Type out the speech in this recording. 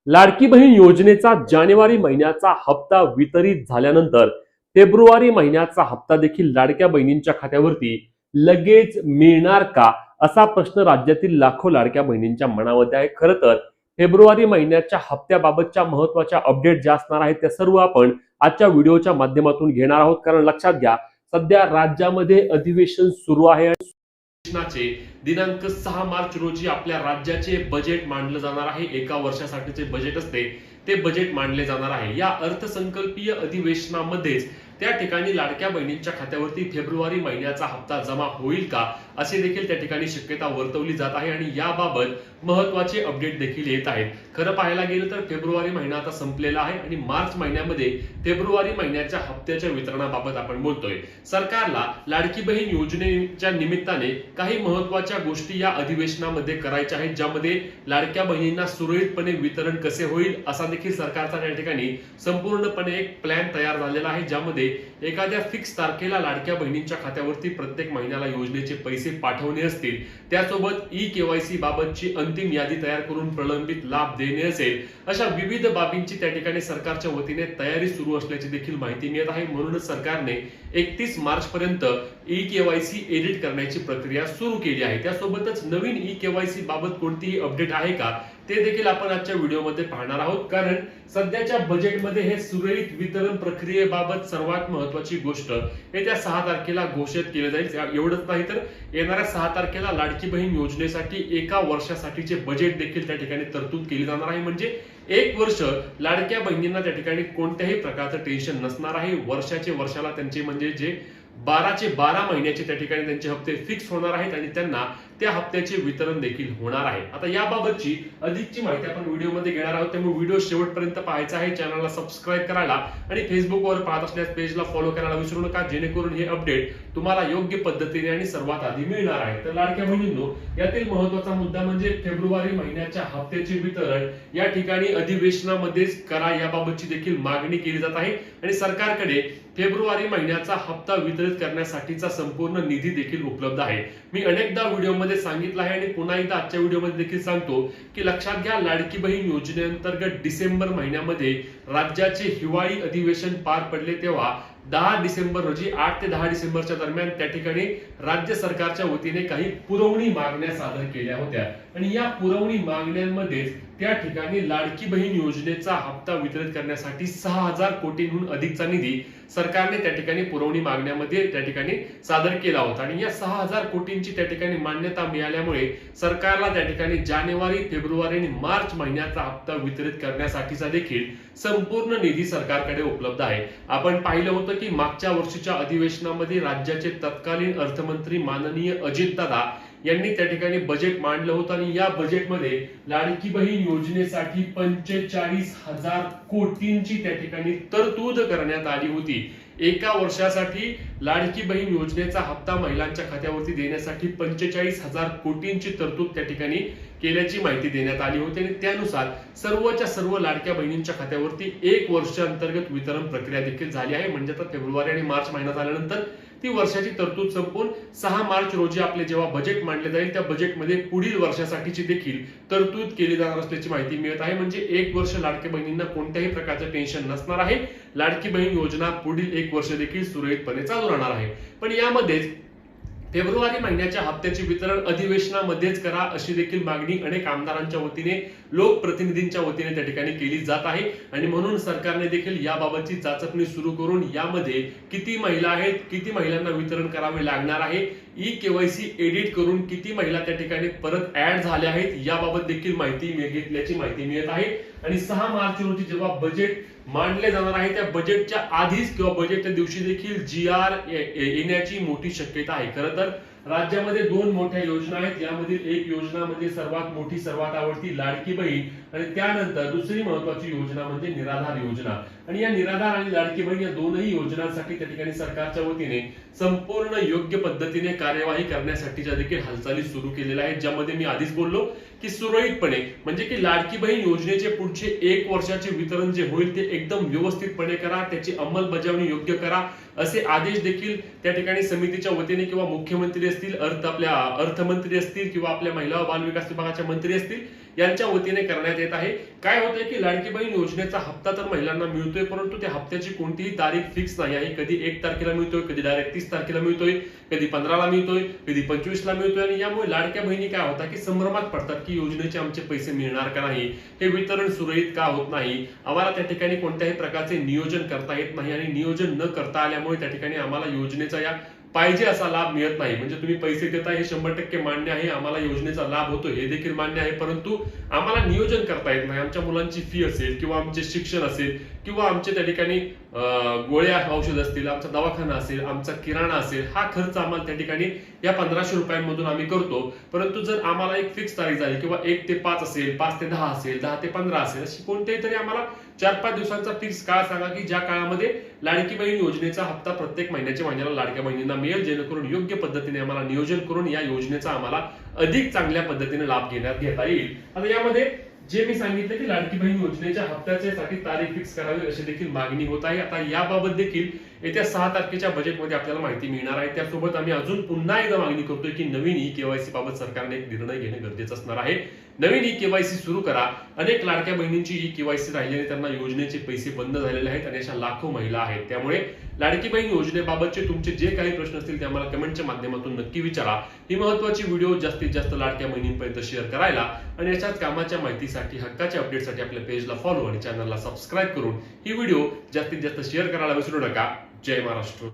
लाडकी बहीण योजनेचा जानेवारी महिन्याचा हप्ता वितरित झाल्यानंतर फेब्रुवारी महिन्याचा हप्ता देखील लाडक्या बहिणींच्या खात्यावरती लगेच मिळणार का, असा प्रश्न राज्यातील लाखो लाडक्या बहिणींच्या मनामध्ये आहे. खरं तर फेब्रुवारी महिन्याच्या हप्त्याबाबतच्या महत्त्वाच्या अपडेट ज्या असणार आहेत त्या सर्व आपण आजच्या व्हिडिओच्या माध्यमातून घेणार आहोत. कारण लक्षात घ्या, सध्या राज्यामध्ये अधिवेशन सुरू आहे. अधिवेशनाचे दिनांक 6 मार्च रोजी आपल्या राज्याचे बजेट मांडलं जाणार आहे. एका वर्षासाठीचे बजेट असते ते बजेट मांडले जाणार आहे. या अर्थसंकल्पीय अधिवेशनामध्येच त्या ठिकाणी लाडक्या बहिणींच्या खात्यावरती फेब्रुवारी महिन्याचा हप्ता जमा होईल का, अशी देखील त्या ठिकाणी शक्यता वर्तवली जात आहे आणि याबाबत महत्त्वाचे अपडेट देखील येत आहेत. खरं पाहायला गेलं तर फेब्रुवारी महिना आता संपलेला आहे आणि मार्च महिन्यामध्ये फेब्रुवारी महिन्याच्या हप्त्याच्या वितरणाबाबत आपण बोलतोय. सरकारला लाडकी बहीण योजनेच्या निमित्ताने काही महत्त्वाच्या गोष्टी या अधिवेशनामध्ये करायच्या आहेत, ज्यामध्ये लाडक्या बहिणींना सुरळीतपणे वितरण कसे होईल असा देखील सरकारचा त्या ठिकाणी संपूर्णपणे एक प्लॅन तयार झालेला आहे, ज्यामध्ये एखाद्या फिक्स तारखेला लाडक्या बहिणींच्या खात्यावरती प्रत्येक महिन्याला योजनेचे पैसे पाठवणे असतील, त्यासोबत ई-केवायसी बाबतची अंतिम यादी तयार करून प्रलंबित लाभ देणे असेल, अशा विविध बाबींची त्या ठिकाणी सरकारच्या वतीने तयारी सुरू असल्याची देखील माहिती मिळत आहे. म्हणूनच सरकारने 31 मार्च पर्यंत ई-केवायसी एडिट करण्याची प्रक्रिया सुरू केली आहे. त्यासोबतच नवीन ई-केवायसी बाबत कोणतीही अपडेट आहे का, ते देखील आपण आजच्या व्हिडिओमध्ये पाहणार आहोत. कारण सध्याच्या बजेटमध्ये हे सुरळीत वितरण प्रक्रियेबाबत सर्वात महत्त्वाची गोष्ट येत्या 6 तारखेला घोषित केली जाईल. एवढंच नाही तर येणाऱ्या 6 तारखेला लाडकी बहीण योजनेसाठी एका वर्षासाठीचे बजेट देखील त्या ठिकाणी तरतूद केली जाणार आहे. म्हणजे एक वर्ष लाडक्या बहिणींना त्या ठिकाणी कोणत्याही प्रकारचं टेन्शन नसणार आहे. वर्षाला त्यांचे म्हणजे जे 12चे 12 महिन्याचे त्या ठिकाणी त्यांचे हप्ते फिक्स होणार आहेत आणि त्यांना त्या हप्त्याचे वितरण देखील होणार आहे. आता याबाबतची अधिकची माहिती आपण व्हिडिओमध्ये घेणार आहोत, त्यामुळे व्हिडिओ शेवटपर्यंत पाहायचा आहे. चॅनलला सबस्क्राईब करायला आणि फेसबुकवर पाहत असल्यास पेजला फॉलो करायला विसरू नका, जेणेकरून हे अपडेट तुम्हाला योग्य पद्धतीने आणि सर्वात आधी मिळणार आहे. तर लाडक्या बहिणींनो, यातील महत्त्वाचा मुद्दा म्हणजे फेब्रुवारी महिन्याच्या हप्त्याचे वितरण या ठिकाणी अधिवेशनामध्येच करा, याबाबतची देखील मागणी केली जात आहे आणि सरकारकडे फेब्रुवारी महिन्याचा हप्ता वितरित करण्यासाठीचा संपूर्ण निधी देखील उपलब्ध आहे. मी अनेकदा व्हिडिओमध्ये सांगितलं आहे आणि पुन्हा एकदा आजच्या व्हिडिओमध्ये देखील सांगतो की लक्षात घ्या, लाडकी बहीण योजनेअंतर्गत डिसेंबर महिन्यामध्ये राज्याचे हिवाळी अधिवेशन पार पडले, तेव्हा 10 डिसेंबर रोजी 8 ते 10 डिसेंबरच्या दरम्यान त्या ठिकाणी राज्य सरकारच्या वतीने काही पुरवणी मागण्या सादर केल्या होत्या आणि या पुरवणी मागण्यांमध्ये त्या ठिकाणी लाडकी बहीण योजनेचा हप्ता वितरित करण्यासाठी 6000 कोटींहून अधिकचा निधी सरकारने त्या ठिकाणी पुरवणी मागण्यामध्ये त्या ठिकाणी सादर केला होता आणि या 6000 कोटींची त्या ठिकाणी मान्यता मिळाल्यामुळे सरकारला त्या ठिकाणी जानेवारी, फेब्रुवारी आणि मार्च महिन्याचा हप्ता वितरित करण्यासाठीचा देखील संपूर्ण निधी सरकारकडे उपलब्ध आहे. आपण पाहिलं होतं की मागच्या वर्षीच्या अधिवेशनामध्ये राज्याचे तत्कालीन अर्थमंत्री माननीय अजितदादा यांनी त्या ठिकाणी बजेट मांडलं होतं आणि या बजेटमध्ये लाडकी बहीण योजनेसाठी 45,000 कोटींची त्या ठिकाणी तरतूद करण्यात आली होती. एका वर्षासाठी लाडकी बहीण योजनेचा हप्ता महिलांच्या खात्यावरती देण्यासाठी 45,000 कोटींची तरतूद त्या ठिकाणी केल्याची माहिती देण्यात आली होती आणि त्यानुसार सर्वच्या सर्व लाडक्या बहिणींच्या खात्यावरती एक वर्ष अंतर्गत वितरण प्रक्रिया देखील झाली आहे. म्हणजे आता फेब्रुवारी आणि मार्च महिना झाल्यानंतर ती वर्षाची तरतूद संपून 6 मार्च रोजी आपले जेव्हा बजेट मांडले जाईल, त्या बजेटमध्ये पुढील वर्षासाठीची देखील तरतूद केली जाणार असल्याची माहिती मिळत आहे. म्हणजे एक वर्ष लाडक्या बहिणींना कोणत्याही प्रकारचं टेन्शन नसणार आहे. लाडकी बहीण योजना पुढील एक वर्ष देखील सुरळीतपणे चालू राहणार आहे. पण यामध्येच फेब्रुवारी महिन्याच्या हप्त्याचे वितरण अधिवेशनामध्येच करा, अशी देखील मागणी अनेक आमदारांच्या वतीने, लोकप्रतिनिधींच्या वतीने त्या ठिकाणी केली जात आहे आणि म्हणून सरकारने देखील याबाबतची चाचपणी सुरू करून यामध्ये किती महिला आहेत, किती महिलांना वितरण करावे लागणार आहे, ई-केवायसी एडिट करून किती महिला त्या ठिकाणी परत ऍड झाल्या आहेत, याबाबत देखील माहिती घेतल्याची माहिती मिळत आहे. आणि 6 मार्च रोजी जेव्हा बजेट मांडले जाणार आहे, त्या बजेटच्या आधीच किंवा बजेटच्या दिवशी देखील GR येण्याची मोठी शक्यता आहे. खरं तर राज्यामध्ये 2 मोठ्या योजना आहेत. यामधील एक योजना म्हणजे सर्वात मोठी, सर्वात आवडती लाडकी बहीण आणि त्यानंतर दुसरी महत्त्वाची योजना म्हणजे निराधार योजना. आणि या निराधार आणि लाडकी बहीण या दोनही योजनांसाठी त्या ठिकाणी सरकारच्या वतीने संपूर्ण योग्य पद्धतीने कार्यवाही करण्यासाठीच्या देखील हालचाली सुरू केलेल्या आहेत, ज्यामध्ये मी आधीच बोललो की सुरळीतपणे म्हणजे की लाडकी बहीण योजनेचे पुढचे एक वर्षाचे वितरण जे होईल ते एकदम व्यवस्थितपणे करा, त्याची अंमलबजावणी योग्य करा, असे आदेश देखील त्या ठिकाणी समितीच्या वतीने किंवा मुख्यमंत्री असतील, अर्थमंत्री असतील किंवा आपल्या महिला व बाल विकास विभागाच्या मंत्री असतील, यांच्या वतीने करण्यात येत आहे. काय होतंय की लाडकी बहीण योजनेचा हप्ता तर महिलांना मिळतोय, परंतु त्या हप्त्याची कोणतीही तारीख फिक्स नाही आहे. कधी 1 तारखेला मिळतोय, कधी डायरेक्ट 30 तारखेला मिळतोय, कधी 15ला मिळतोय, कधी 25ला मिळतोय. आणि यामुळे लाडक्या बहिणी काय होतात की संभ्रमात पडतात की योजनेचे आमचे पैसे मिळणार का नाही, हे वितरण सुरळीत का होत नाही, आम्हाला त्या ठिकाणी कोणत्याही प्रकारचे नियोजन करता येत नाही आणि नियोजन न करता आल्यामुळे त्या ठिकाणी आम्हाला योजनेचा या पाहिजे असा लाभ मिळत नाही. म्हणजे तुम्ही पैसे देताय हे 100% मान्य आहे, आम्हाला योजनेचा लाभ होतो हे देखील मान्य आहे, परंतु आम्हाला नियोजन करता येत नाही. आमच्या मुलांची फी असेल किंवा आमचे शिक्षण असेल किंवा आमचे त्या ठिकाणी गोळ्या औषध असतील, आमचा दवाखाना असेल, आमचा किराणा असेल, हा खर्च आम्हाला त्या ठिकाणी या 1500 रुपयांमधून आम्ही करतो. परंतु जर आम्हाला एक फिक्स तारीख झाली किंवा 1 ते 5 असेल, 5 ते 10 असेल, 10 ते 15 असेल, अशी कोणत्याही तरी आम्हाला 4-5 दिवसांचा फिक्स काळ सांगा की ज्या काळामध्ये लाडकी बहीण योजनेचा हप्ता प्रत्येक महिन्याला लाडक्या बहिणींना मिळेल, जेणेकरून योग्य पद्धतीने आम्हाला नियोजन करून या योजनेचा आम्हाला अधिक चांगल्या पद्धतीने लाभ घेता येईल. आता यामध्ये जे मी सांगितलं की लाडकी बहीण योजनेच्या हप्त्यासाठी तारीख फिक्स करावी अशी देखील मागणी होत आहे. आता याबाबत देखील येत्या 6 तारखेच्या बजेटमध्ये आपल्याला माहिती मिळणार आहे. त्यासोबत आम्ही अजून पुन्हा एकदा मागणी करतोय की नवीन ई-केवायसी बाबत सरकारने एक निर्णय घेणे गरजेचं असणार आहे. नवीन ई-केवायसी सुरू करा. अनेक लाडक्या बहिणींची ई-केवायसी राहिल्याने त्यांना योजनेचे पैसे बंद झालेले आहेत आणि अशा लाखो महिला आहेत. त्यामुळे लाडकी बहीण योजनेबाबतचे तुमचे जे काही प्रश्न असतील ते आम्हाला कमेंटच्या माध्यमातून नक्की विचारा. ही महत्त्वाची व्हिडिओ जास्तीत जास्त लाडक्या बहिणींपर्यंत शेअर करायला आणि अशाच कामाच्या माहितीसाठी, हक्काच्या अपडेटसाठी आपल्या पेजला फॉलो आणि चॅनलला सबस्क्राईब करून ही व्हिडिओ जास्तीत जास्त शेअर करायला विसरू नका. जय महाराष्ट्र.